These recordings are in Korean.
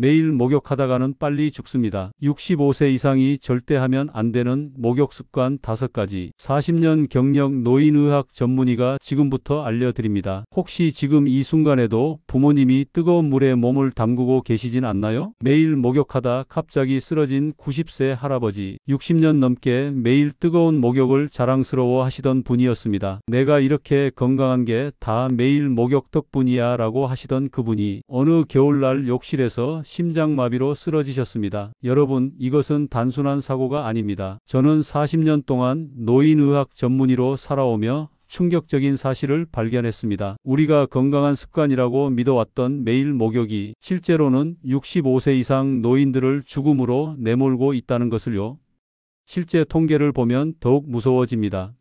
매일 목욕하다가는 빨리 죽습니다. 65세 이상이 절대 하면 안 되는 목욕 습관 5가지. 40년 경력 노인의학 전문의가 지금부터 알려드립니다. 혹시 지금 이 순간에도 부모님이 뜨거운 물에 몸을 담그고 계시진 않나요? 매일 목욕하다 갑자기 쓰러진 90세 할아버지. 60년 넘게 매일 뜨거운 목욕을 자랑스러워 하시던 분이었습니다. 내가 이렇게 건강한 게 다 매일 목욕 덕분이야 라고 하시던 그분이 어느 겨울날 욕실에서 심장마비로 쓰러지셨습니다. 여러분, 이것은 단순한 사고가 아닙니다. 저는 40년 동안 노인의학 전문의로 살아오며 충격적인 사실을 발견했습니다. 우리가 건강한 습관이라고 믿어왔던 매일 목욕이 실제로는 65세 이상 노인들을 죽음으로 내몰고 있다는 것을요. 실제 통계를 보면 더욱 무서워집니다.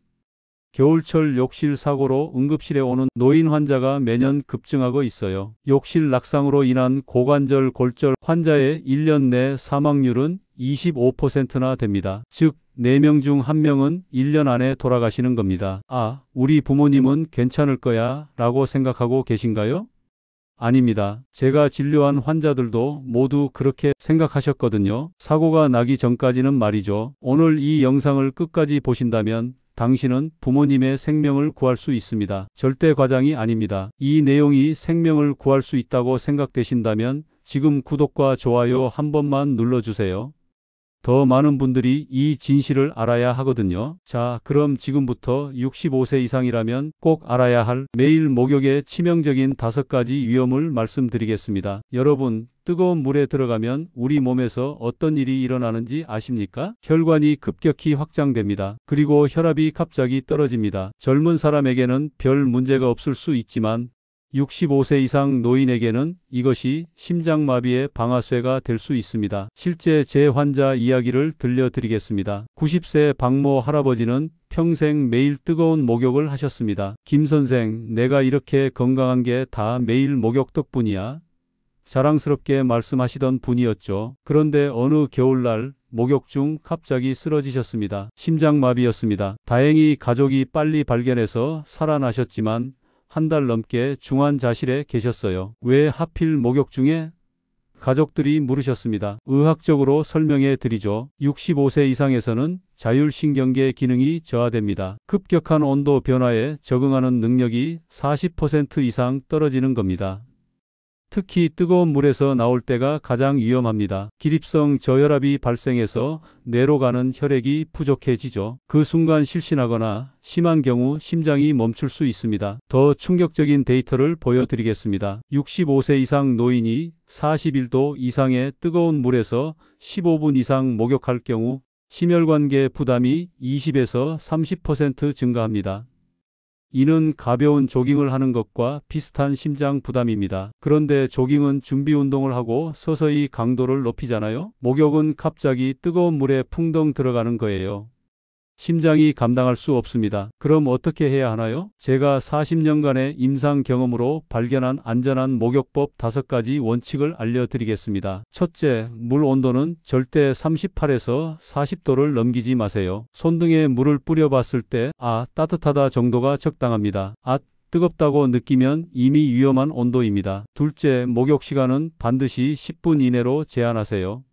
겨울철 욕실 사고로 응급실에 오는 노인 환자가 매년 급증하고 있어요. 욕실 낙상으로 인한 고관절 골절 환자의 1년 내 사망률은 25%나 됩니다. 즉 4명 중 1명은 1년 안에 돌아가시는 겁니다. 아, 우리 부모님은 괜찮을 거야 라고 생각하고 계신가요? 아닙니다. 제가 진료한 환자들도 모두 그렇게 생각하셨거든요. 사고가 나기 전까지는 말이죠. 오늘 이 영상을 끝까지 보신다면 당신은 부모님의 생명을 구할 수 있습니다. 절대 과장이 아닙니다. 이 내용이 생명을 구할 수 있다고 생각되신다면 지금 구독과 좋아요 한 번만 눌러주세요. 더 많은 분들이 이 진실을 알아야 하거든요. 자, 그럼 지금부터 65세 이상이라면 꼭 알아야 할 매일 목욕의 치명적인 5가지 위험을 말씀드리겠습니다. 여러분, 뜨거운 물에 들어가면 우리 몸에서 어떤 일이 일어나는지 아십니까? 혈관이 급격히 확장됩니다. 그리고 혈압이 갑자기 떨어집니다. 젊은 사람에게는 별 문제가 없을 수 있지만 65세 이상 노인에게는 이것이 심장마비의 방아쇠가 될 수 있습니다. 실제 제 환자 이야기를 들려드리겠습니다. 90세 박모 할아버지는 평생 매일 뜨거운 목욕을 하셨습니다. 김 선생, 내가 이렇게 건강한 게 다 매일 목욕 덕분이야? 자랑스럽게 말씀하시던 분이었죠. 그런데 어느 겨울날 목욕 중 갑자기 쓰러지셨습니다. 심장마비였습니다. 다행히 가족이 빨리 발견해서 살아나셨지만 한 달 넘게 중환자실에 계셨어요. 왜 하필 목욕 중에? 가족들이 물으셨습니다. 의학적으로 설명해 드리죠. 65세 이상에서는 자율신경계 기능이 저하됩니다. 급격한 온도 변화에 적응하는 능력이 40% 이상 떨어지는 겁니다. 특히 뜨거운 물에서 나올 때가 가장 위험합니다. 기립성 저혈압이 발생해서 뇌로 가는 혈액이 부족해지죠. 그 순간 실신하거나 심한 경우 심장이 멈출 수 있습니다. 더 충격적인 데이터를 보여드리겠습니다. 65세 이상 노인이 41도 이상의 뜨거운 물에서 15분 이상 목욕할 경우 심혈관계 부담이 20에서 30% 증가합니다. 이는 가벼운 조깅을 하는 것과 비슷한 심장 부담입니다. 그런데 조깅은 준비 운동을 하고 서서히 강도를 높이잖아요. 목욕은 갑자기 뜨거운 물에 풍덩 들어가는 거예요. 심장이 감당할 수 없습니다. 그럼 어떻게 해야 하나요? 제가 40년간의 임상 경험으로 발견한 안전한 목욕법 5가지 원칙을 알려드리겠습니다. 첫째, 물 온도는 절대 38에서 40도를 넘기지 마세요. 손등에 물을 뿌려봤을 때 따뜻하다 정도가 적당합니다. 뜨겁다고 느끼면 이미 위험한 온도입니다. 둘째, 목욕 시간은 반드시 10분 이내로 제한하세요.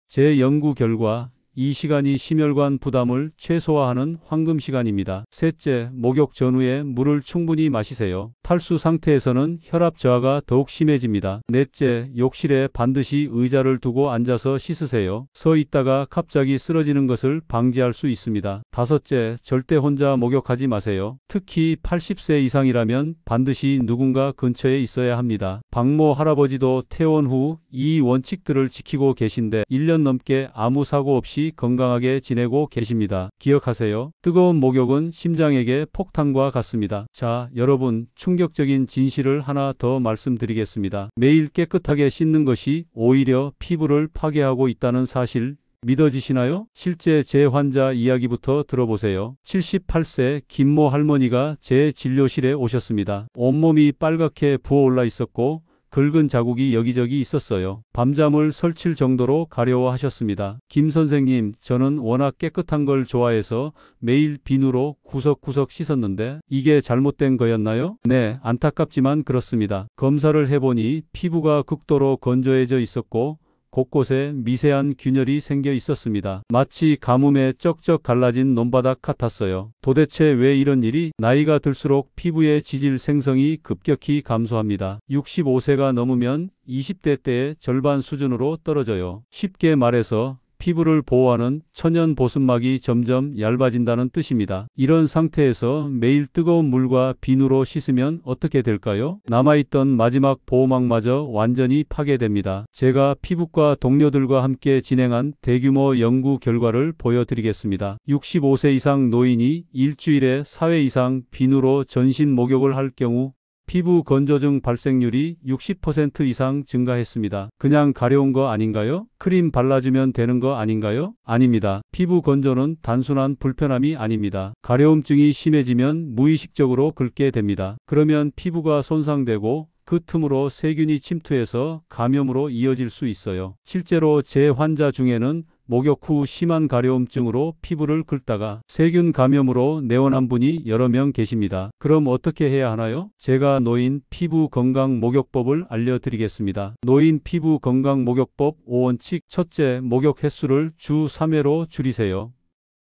제 연구 결과 이 시간이 심혈관 부담을 최소화하는 황금 시간입니다. 셋째, 목욕 전후에 물을 충분히 마시세요. 탈수 상태에서는 혈압 저하가 더욱 심해집니다. 넷째, 욕실에 반드시 의자를 두고 앉아서 씻으세요. 서 있다가 갑자기 쓰러지는 것을 방지할 수 있습니다. 다섯째, 절대 혼자 목욕하지 마세요. 특히 80세 이상이라면 반드시 누군가 근처에 있어야 합니다. 박모 할아버지도 퇴원 후 이 원칙들을 지키고 계신데 1년 넘게 아무 사고 없이 건강하게 지내고 계십니다. 기억하세요. 뜨거운 목욕은 심장에게 폭탄과 같습니다. 자, 여러분, 충격적인 진실을 하나 더 말씀드리겠습니다. 매일 깨끗하게 씻는 것이 오히려 피부를 파괴하고 있다는 사실 믿어지시나요? 실제 제 환자 이야기부터 들어보세요. 78세 김모 할머니가 제 진료실에 오셨습니다. 온몸이 빨갛게 부어올라 있었고 긁은 자국이 여기저기 있었어요. 밤잠을 설칠 정도로 가려워하셨습니다. 김 선생님, 저는 워낙 깨끗한 걸 좋아해서 매일 비누로 구석구석 씻었는데 이게 잘못된 거였나요? 네, 안타깝지만 그렇습니다. 검사를 해보니 피부가 극도로 건조해져 있었고 곳곳에 미세한 균열이 생겨 있었습니다. 마치 가뭄에 쩍쩍 갈라진 논바닥 같았어요. 도대체 왜 이런 일이? 나이가 들수록 피부의 지질 생성이 급격히 감소합니다. 65세가 넘으면 20대 때의 절반 수준으로 떨어져요. 쉽게 말해서 피부를 보호하는 천연 보습막이 점점 얇아진다는 뜻입니다. 이런 상태에서 매일 뜨거운 물과 비누로 씻으면 어떻게 될까요? 남아있던 마지막 보호막마저 완전히 파괴됩니다. 제가 피부과 동료들과 함께 진행한 대규모 연구 결과를 보여드리겠습니다. 65세 이상 노인이 일주일에 4회 이상 비누로 전신 목욕을 할 경우 피부 건조증 발생률이 60% 이상 증가했습니다. 그냥 가려운 거 아닌가요? 크림 발라주면 되는 거 아닌가요? 아닙니다. 피부 건조는 단순한 불편함이 아닙니다. 가려움증이 심해지면 무의식적으로 긁게 됩니다. 그러면 피부가 손상되고 그 틈으로 세균이 침투해서 감염으로 이어질 수 있어요. 실제로 제 환자 중에는 목욕 후 심한 가려움증으로 피부를 긁다가 세균 감염으로 내원한 분이 여러 명 계십니다. 그럼 어떻게 해야 하나요? 제가 노인 피부 건강 목욕법을 알려드리겠습니다. 노인 피부 건강 목욕법 5원칙. 첫째, 목욕 횟수를 주 3회로 줄이세요.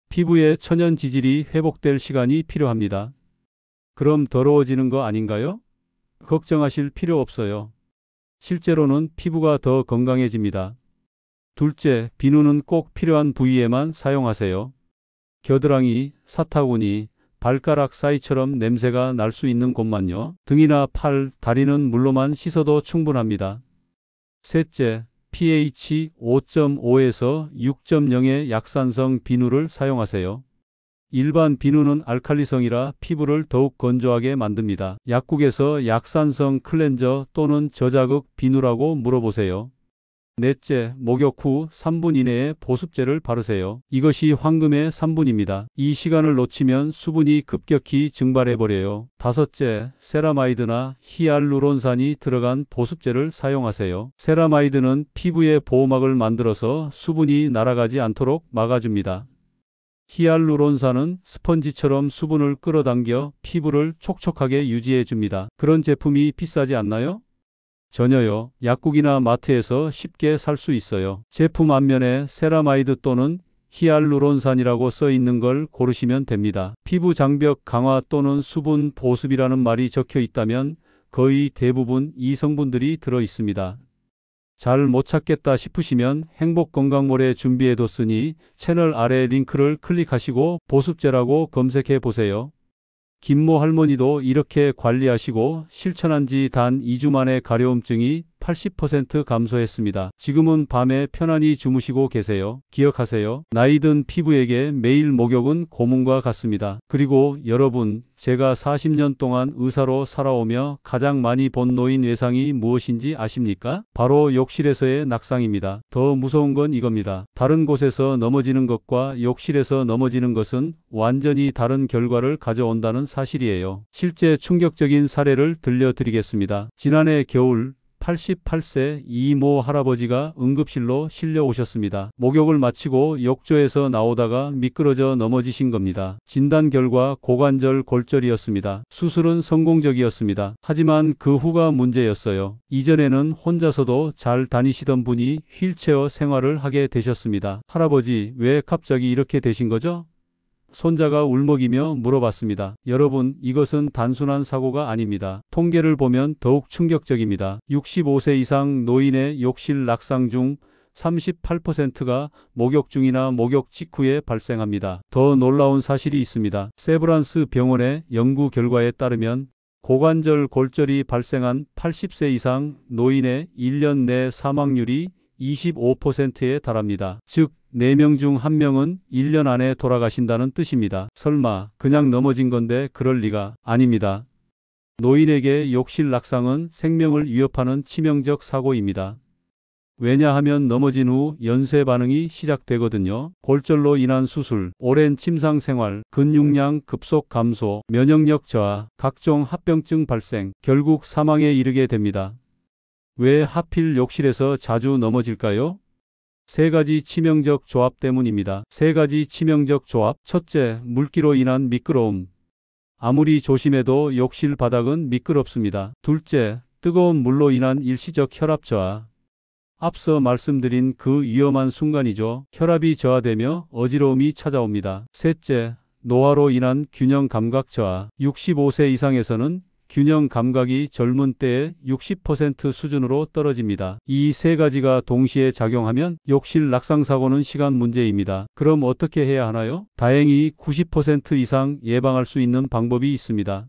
피부의 천연 지질이 회복될 시간이 필요합니다. 그럼 더러워지는 거 아닌가요? 걱정하실 필요 없어요. 실제로는 피부가 더 건강해집니다. 둘째, 비누는 꼭 필요한 부위에만 사용하세요. 겨드랑이, 사타구니, 발가락 사이처럼 냄새가 날 수 있는 곳만요. 등이나 팔, 다리는 물로만 씻어도 충분합니다. 셋째, pH 5.5에서 6.0의 약산성 비누를 사용하세요. 일반 비누는 알칼리성이라 피부를 더욱 건조하게 만듭니다. 약국에서 약산성 클렌저 또는 저자극 비누라고 물어보세요. 넷째, 목욕 후 3분 이내에 보습제를 바르세요. 이것이 황금의 3분입니다. 이 시간을 놓치면 수분이 급격히 증발해버려요. 다섯째, 세라마이드나 히알루론산이 들어간 보습제를 사용하세요. 세라마이드는 피부의 보호막을 만들어서 수분이 날아가지 않도록 막아줍니다. 히알루론산은 스펀지처럼 수분을 끌어당겨 피부를 촉촉하게 유지해줍니다. 그런 제품이 비싸지 않나요? 전혀요. 약국이나 마트에서 쉽게 살 수 있어요. 제품 앞면에 세라마이드 또는 히알루론산이라고 써 있는 걸 고르시면 됩니다. 피부 장벽 강화 또는 수분 보습이라는 말이 적혀 있다면 거의 대부분 이 성분들이 들어 있습니다. 잘 못 찾겠다 싶으시면 행복건강몰에 준비해뒀으니 채널 아래 링크를 클릭하시고 보습제라고 검색해 보세요. 김모 할머니도 이렇게 관리하시고 실천한 지 단 2주 만에 가려움증이 80% 감소했습니다. 지금은 밤에 편안히 주무시고 계세요. 기억하세요. 나이든 피부에게 매일 목욕은 고문과 같습니다. 그리고 여러분, 제가 40년 동안 의사로 살아오며 가장 많이 본 노인 외상이 무엇인지 아십니까? 바로 욕실에서의 낙상입니다. 더 무서운 건 이겁니다. 다른 곳에서 넘어지는 것과 욕실에서 넘어지는 것은 완전히 다른 결과를 가져온다는 사실이에요. 실제 충격적인 사례를 들려드리겠습니다. 지난해 겨울 88세 이모 할아버지가 응급실로 실려 오셨습니다. 목욕을 마치고 욕조에서 나오다가 미끄러져 넘어지신 겁니다. 진단 결과 고관절 골절이었습니다. 수술은 성공적이었습니다. 하지만 그 후가 문제였어요. 이전에는 혼자서도 잘 다니시던 분이 휠체어 생활을 하게 되셨습니다. 할아버지, 왜 갑자기 이렇게 되신 거죠? 손자가 울먹이며 물어봤습니다. 여러분, 이것은 단순한 사고가 아닙니다. 통계를 보면 더욱 충격적입니다. 65세 이상 노인의 욕실 낙상 중 38%가 목욕 중이나 목욕 직후에 발생합니다. 더 놀라운 사실이 있습니다. 세브란스 병원의 연구 결과에 따르면 고관절 골절이 발생한 80세 이상 노인의 1년 내 사망률이 25%에 달합니다. 즉, 4명 중 1명은 1년 안에 돌아가신다는 뜻입니다. 설마 그냥 넘어진 건데 그럴 리가? 아닙니다. 노인에게 욕실 낙상은 생명을 위협하는 치명적 사고입니다. 왜냐하면 넘어진 후 연쇄 반응이 시작되거든요. 골절로 인한 수술, 오랜 침상 생활, 근육량 급속 감소, 면역력 저하, 각종 합병증 발생, 결국 사망에 이르게 됩니다. 왜 하필 욕실에서 자주 넘어질까요? 세 가지 치명적 조합 때문입니다. 세 가지 치명적 조합. 첫째, 물기로 인한 미끄러움. 아무리 조심해도 욕실 바닥은 미끄럽습니다. 둘째, 뜨거운 물로 인한 일시적 혈압 저하. 앞서 말씀드린 그 위험한 순간이죠. 혈압이 저하되며 어지러움이 찾아옵니다. 셋째, 노화로 인한 균형 감각 저하. 65세 이상에서는 균형 감각이 젊은 때의 60% 수준으로 떨어집니다. 이 세 가지가 동시에 작용하면 욕실 낙상 사고는 시간 문제입니다. 그럼 어떻게 해야 하나요? 다행히 90% 이상 예방할 수 있는 방법이 있습니다.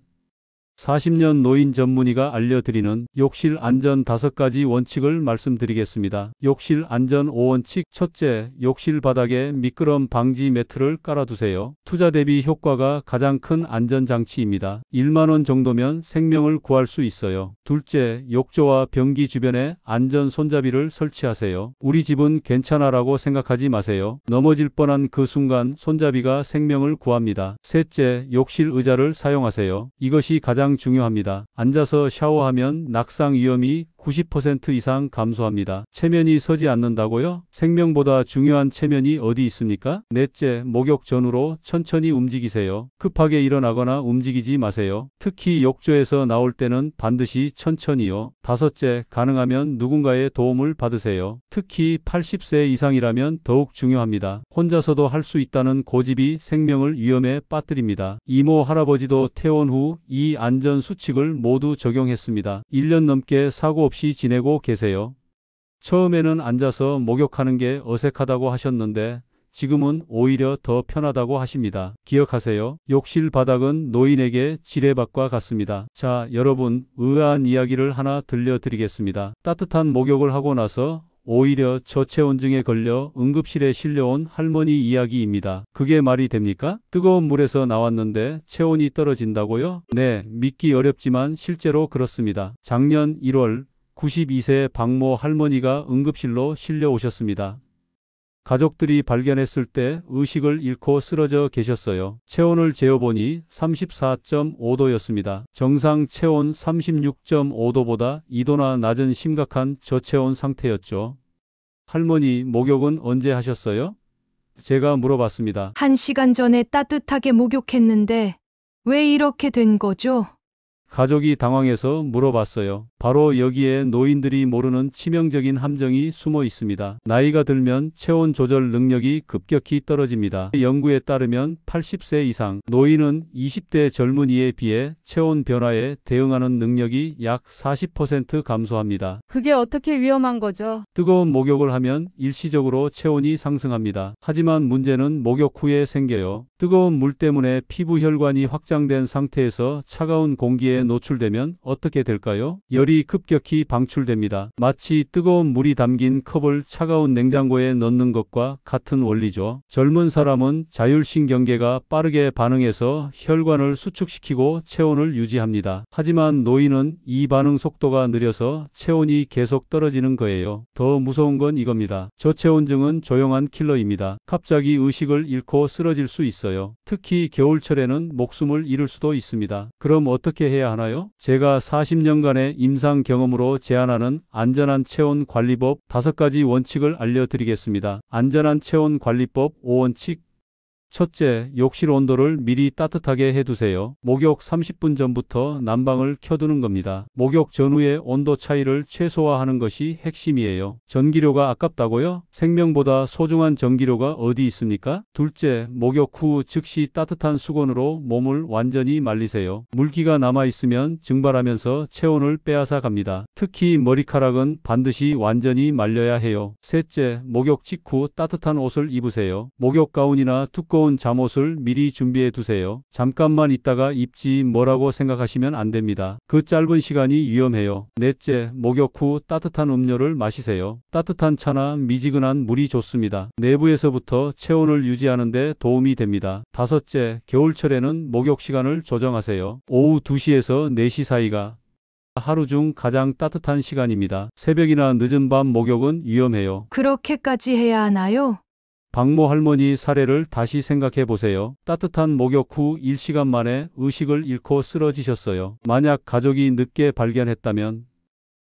40년 노인 전문의가 알려드리는 욕실 안전 5가지 원칙을 말씀드리겠습니다. 욕실 안전 5원칙. 첫째, 욕실 바닥에 미끄럼 방지 매트를 깔아두세요. 투자 대비 효과가 가장 큰 안전장치입니다. 1만 원 정도면 생명을 구할 수 있어요. 둘째, 욕조와 변기 주변에 안전 손잡이를 설치하세요. 우리 집은 괜찮아라고 생각하지 마세요. 넘어질 뻔한 그 순간 손잡이가 생명을 구합니다. 셋째, 욕실 의자를 사용하세요. 이것이 가장 중요합니다. 앉아서 샤워하면 낙상 위험이 90% 이상 감소합니다. 체면이 서지 않는다고요? 생명보다 중요한 체면이 어디 있습니까? 넷째, 목욕 전후로 천천히 움직이세요. 급하게 일어나거나 움직이지 마세요. 특히 욕조에서 나올 때는 반드시 천천히요. 다섯째, 가능하면 누군가의 도움을 받으세요. 특히 80세 이상이라면 더욱 중요합니다. 혼자서도 할 수 있다는 고집이 생명을 위험에 빠뜨립니다. 이모, 할아버지도 퇴원 후 이 안전 수칙을 모두 적용했습니다. 1년 넘게 사고 없이 지내고 계세요. 처음에는 앉아서 목욕하는 게 어색하다고 하셨는데 지금은 오히려 더 편하다고 하십니다. 기억하세요. 욕실 바닥은 노인에게 지뢰밭과 같습니다. 자, 여러분, 의아한 이야기를 하나 들려드리겠습니다. 따뜻한 목욕을 하고 나서 오히려 저체온증에 걸려 응급실에 실려온 할머니 이야기입니다. 그게 말이 됩니까? 뜨거운 물에서 나왔는데 체온이 떨어진다고요? 네, 믿기 어렵지만 실제로 그렇습니다. 작년 1월 92세 박모 할머니가 응급실로 실려오셨습니다. 가족들이 발견했을 때 의식을 잃고 쓰러져 계셨어요. 체온을 재어보니 34.5도였습니다. 정상 체온 36.5도보다 2도나 낮은 심각한 저체온 상태였죠. 할머니, 목욕은 언제 하셨어요? 제가 물어봤습니다. 1시간 전에 따뜻하게 목욕했는데 왜 이렇게 된 거죠? 가족이 당황해서 물어봤어요. 바로 여기에 노인들이 모르는 치명적인 함정이 숨어 있습니다. 나이가 들면 체온 조절 능력이 급격히 떨어집니다. 연구에 따르면 80세 이상 노인은 20대 젊은이에 비해 체온 변화에 대응하는 능력이 약 40% 감소합니다. 그게 어떻게 위험한 거죠? 뜨거운 목욕을 하면 일시적으로 체온이 상승합니다. 하지만 문제는 목욕 후에 생겨요. 뜨거운 물 때문에 피부 혈관이 확장된 상태에서 차가운 공기에 노출되면 어떻게 될까요? 열이 급격히 방출됩니다. 마치 뜨거운 물이 담긴 컵을 차가운 냉장고에 넣는 것과 같은 원리죠. 젊은 사람은 자율신경계가 빠르게 반응해서 혈관을 수축시키고 체온을 유지합니다. 하지만 노인은 이 반응 속도가 느려서 체온이 계속 떨어지는 거예요. 더 무서운 건 이겁니다. 저체온증은 조용한 킬러입니다. 갑자기 의식을 잃고 쓰러질 수 있어요. 특히 겨울철에는 목숨을 잃을 수도 있습니다. 그럼 어떻게 해야 하나요? 제가 40년간의 임상 경험으로 제안하는 안전한 체온 관리법 5가지 원칙을 알려드리겠습니다. 안전한 체온 관리법 5원칙. 첫째, 욕실 온도를 미리 따뜻하게 해두세요. 목욕 30분 전부터 난방을 켜두는 겁니다. 목욕 전후의 온도 차이를 최소화하는 것이 핵심이에요. 전기료가 아깝다고요? 생명보다 소중한 전기료가 어디 있습니까? 둘째, 목욕 후 즉시 따뜻한 수건으로 몸을 완전히 말리세요. 물기가 남아있으면 증발하면서 체온을 빼앗아 갑니다. 특히 머리카락은 반드시 완전히 말려야 해요. 셋째, 목욕 직후 따뜻한 옷을 입으세요. 목욕 가운이나 두꺼운 잠옷을 미리 준비해 두세요. 잠깐만 있다가 입지 뭐라고 생각하시면 안 됩니다. 그 짧은 시간이 위험해요. 넷째, 목욕 후 따뜻한 음료를 마시세요. 따뜻한 차나 미지근한 물이 좋습니다. 내부에서부터 체온을 유지하는 데 도움이 됩니다. 다섯째, 겨울철에는 목욕 시간을 조정하세요. 오후 2시에서 4시 사이가 하루 중 가장 따뜻한 시간입니다. 새벽이나 늦은 밤 목욕은 위험해요. 그렇게까지 해야 하나요? 박모 할머니 사례를 다시 생각해 보세요. 따뜻한 목욕 후 1시간 만에 의식을 잃고 쓰러지셨어요. 만약 가족이 늦게 발견했다면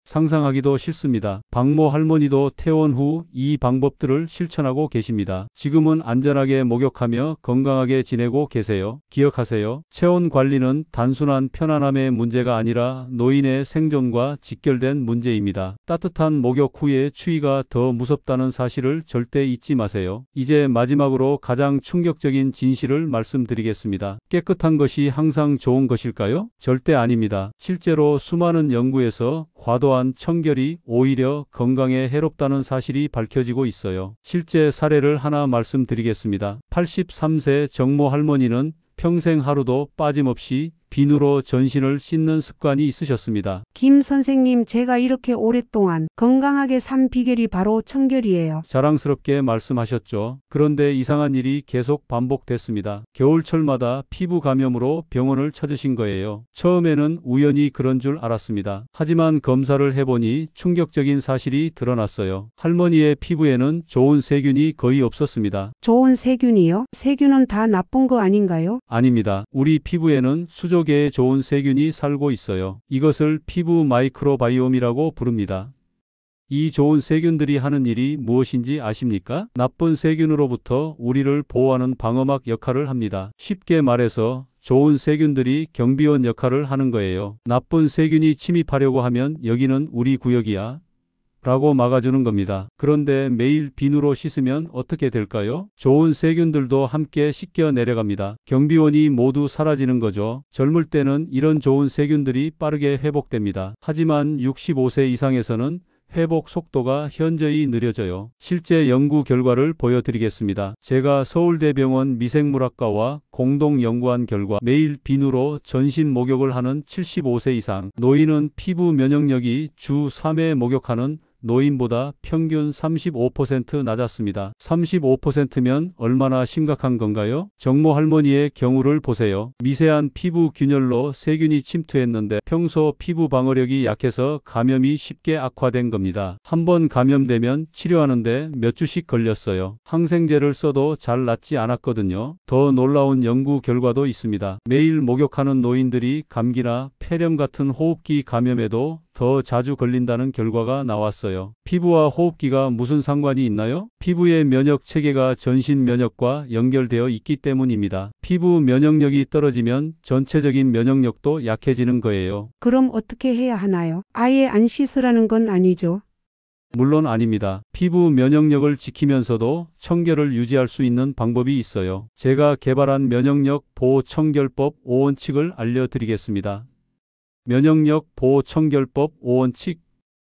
상상하기도 싫습니다. 박모 할머니도 퇴원 후 이 방법들을 실천하고 계십니다. 지금은 안전하게 목욕하며 건강하게 지내고 계세요. 기억하세요. 체온 관리는 단순한 편안함의 문제가 아니라 노인의 생존과 직결된 문제입니다. 따뜻한 목욕 후에 추위가 더 무섭다는 사실을 절대 잊지 마세요. 이제 마지막으로 가장 충격적인 진실을 말씀드리겠습니다. 깨끗한 것이 항상 좋은 것일까요? 절대 아닙니다. 실제로 수많은 연구에서 과도한 청결이 오히려 건강에 해롭다는 사실이 밝혀지고 있어요. 실제 사례를 하나 말씀드리겠습니다. 83세 정모 할머니는 평생 하루도 빠짐없이 비누로 전신을 씻는 습관이 있으셨습니다. 김 선생님, 제가 이렇게 오랫동안 건강하게 산 비결이 바로 청결이에요. 자랑스럽게 말씀하셨죠. 그런데 이상한 일이 계속 반복됐습니다. 겨울철마다 피부 감염으로 병원을 찾으신 거예요. 처음에는 우연히 그런 줄 알았습니다. 하지만 검사를 해보니 충격적인 사실이 드러났어요. 할머니의 피부에는 좋은 세균이 거의 없었습니다. 좋은 세균이요? 세균은 다 나쁜 거 아닌가요? 아닙니다. 우리 피부에는 수조 개의 좋은 세균이 살고 있어요. 이것을 피부 마이크로바이옴이라고 부릅니다. 이 좋은 세균들이 하는 일이 무엇인지 아십니까? 나쁜 세균으로부터 우리를 보호하는 방어막 역할을 합니다. 쉽게 말해서 좋은 세균들이 경비원 역할을 하는 거예요. 나쁜 세균이 침입하려고 하면 여기는 우리 구역이야 라고 막아주는 겁니다. 그런데 매일 비누로 씻으면 어떻게 될까요? 좋은 세균들도 함께 씻겨 내려갑니다. 경비원이 모두 사라지는 거죠. 젊을 때는 이런 좋은 세균들이 빠르게 회복됩니다. 하지만 65세 이상에서는 회복 속도가 현저히 느려져요. 실제 연구 결과를 보여드리겠습니다. 제가 서울대병원 미생물학과와 공동 연구한 결과 매일 비누로 전신 목욕을 하는 75세 이상 노인은 피부 면역력이 주 3회 목욕하는 노인보다 평균 35% 낮았습니다. 35%면 얼마나 심각한 건가요? 정모 할머니의 경우를 보세요. 미세한 피부 균열로 세균이 침투했는데 평소 피부 방어력이 약해서 감염이 쉽게 악화된 겁니다. 한번 감염되면 치료하는데 몇 주씩 걸렸어요. 항생제를 써도 잘 낫지 않았거든요. 더 놀라운 연구 결과도 있습니다. 매일 목욕하는 노인들이 감기나 폐렴 같은 호흡기 감염에도 더 자주 걸린다는 결과가 나왔어요. 피부와 호흡기가 무슨 상관이 있나요? 피부의 면역 체계가 전신 면역과 연결되어 있기 때문입니다. 피부 면역력이 떨어지면 전체적인 면역력도 약해지는 거예요. 그럼 어떻게 해야 하나요? 아예 안 씻으라는 건 아니죠. 물론 아닙니다. 피부 면역력을 지키면서도 청결을 유지할 수 있는 방법이 있어요. 제가 개발한 면역력 보호 청결법 5원칙을 알려드리겠습니다. 면역력 보호 청결법 5원칙.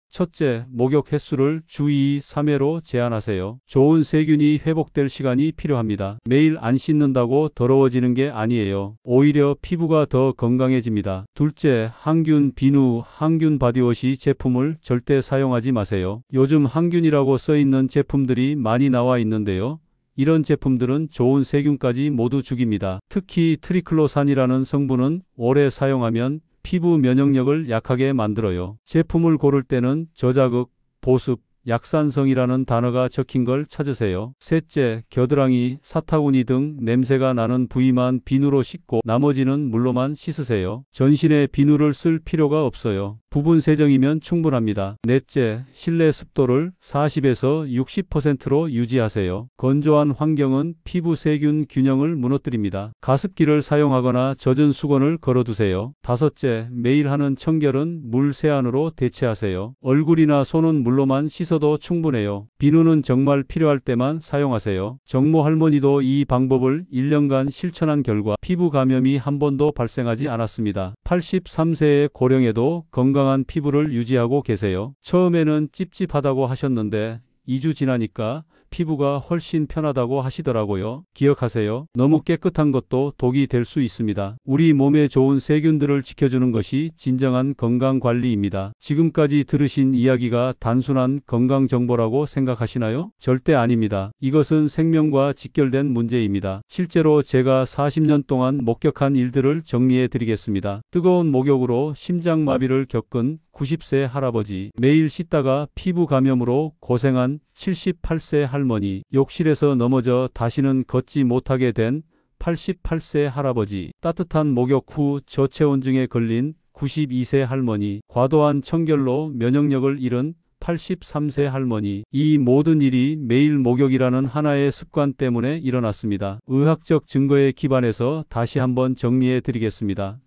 첫째, 목욕 횟수를 주 2, 3회로 제한하세요. 좋은 세균이 회복될 시간이 필요합니다. 매일 안 씻는다고 더러워지는 게 아니에요. 오히려 피부가 더 건강해집니다. 둘째, 항균 비누, 항균 바디워시 제품을 절대 사용하지 마세요. 요즘 항균이라고 써 있는 제품들이 많이 나와 있는데요. 이런 제품들은 좋은 세균까지 모두 죽입니다. 특히 트리클로산이라는 성분은 오래 사용하면 피부 면역력을 약하게 만들어요. 제품을 고를 때는 저자극, 보습, 약산성이라는 단어가 적힌 걸 찾으세요. 셋째, 겨드랑이, 사타구니 등 냄새가 나는 부위만 비누로 씻고 나머지는 물로만 씻으세요. 전신에 비누를 쓸 필요가 없어요. 부분 세정이면 충분합니다. 넷째, 실내 습도를 40에서 60%로 유지하세요. 건조한 환경은 피부 세균 균형을 무너뜨립니다. 가습기를 사용하거나 젖은 수건을 걸어두세요. 다섯째, 매일 하는 청결은 물 세안으로 대체하세요. 얼굴이나 손은 물로만 씻어도 충분해요. 비누는 정말 필요할 때만 사용하세요. 정모 할머니도 이 방법을 1년간 실천한 결과 피부 감염이 한 번도 발생하지 않았습니다. 83세의 고령에도 건강한 피부를 유지하고 계세요. 처음에는 찝찝하다고 하셨는데 2주 지나니까 피부가 훨씬 편하다고 하시더라고요. 기억하세요. 너무 깨끗한 것도 독이 될 수 있습니다. 우리 몸에 좋은 세균들을 지켜주는 것이 진정한 건강관리입니다. 지금까지 들으신 이야기가 단순한 건강 정보라고 생각하시나요? 절대 아닙니다. 이것은 생명과 직결된 문제입니다. 실제로 제가 40년 동안 목격한 일들을 정리해 드리겠습니다. 뜨거운 목욕으로 심장마비를 겪은 90세 할아버지, 매일 씻다가 피부 감염으로 고생한 78세 할머니, 욕실에서 넘어져 다시는 걷지 못하게 된 88세 할아버지, 따뜻한 목욕 후 저체온증에 걸린 92세 할머니, 과도한 청결로 면역력을 잃은 83세 할머니. 이 모든 일이 매일 목욕이라는 하나의 습관 때문에 일어났습니다. 의학적 증거에 기반해서 다시 한번 정리해 드리겠습니다.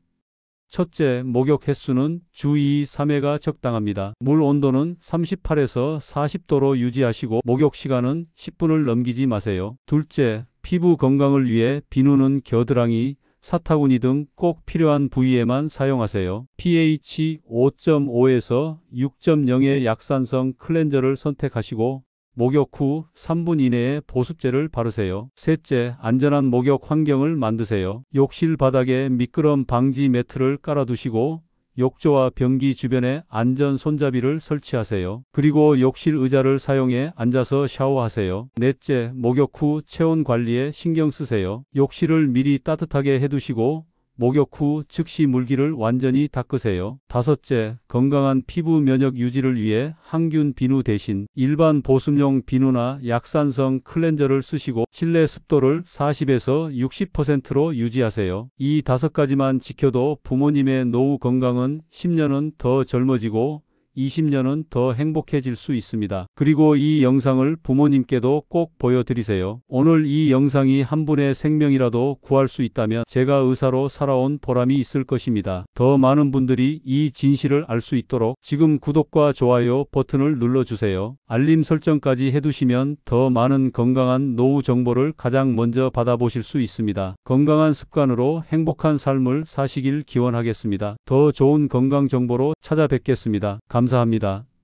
첫째, 목욕 횟수는 주 2, 3회가 적당합니다. 물 온도는 38에서 40도로 유지하시고 목욕 시간은 10분을 넘기지 마세요. 둘째, 피부 건강을 위해 비누는 겨드랑이, 사타구니 등 꼭 필요한 부위에만 사용하세요. pH 5.5에서 6.0의 약산성 클렌저를 선택하시고 목욕 후 3분 이내에 보습제를 바르세요. 셋째, 안전한 목욕 환경을 만드세요. 욕실 바닥에 미끄럼 방지 매트를 깔아두시고 욕조와 변기 주변에 안전 손잡이를 설치하세요. 그리고 욕실 의자를 사용해 앉아서 샤워하세요. 넷째, 목욕 후 체온 관리에 신경 쓰세요. 욕실을 미리 따뜻하게 해두시고 목욕 후 즉시 물기를 완전히 닦으세요. 다섯째, 건강한 피부 면역 유지를 위해 항균 비누 대신 일반 보습용 비누나 약산성 클렌저를 쓰시고 실내 습도를 40에서 60%로 유지하세요. 이 5가지만 지켜도 부모님의 노후 건강은 10년은 더 젊어지고 20년은 더 행복해질 수 있습니다. 그리고 이 영상을 부모님께도 꼭 보여드리세요. 오늘 이 영상이 한 분의 생명이라도 구할 수 있다면 제가 의사로 살아온 보람이 있을 것입니다. 더 많은 분들이 이 진실을 알 수 있도록 지금 구독과 좋아요 버튼을 눌러주세요. 알림 설정까지 해두시면 더 많은 건강한 노후 정보를 가장 먼저 받아보실 수 있습니다. 건강한 습관으로 행복한 삶을 사시길 기원하겠습니다. 더 좋은 건강 정보로 찾아뵙겠습니다. 감사합니다.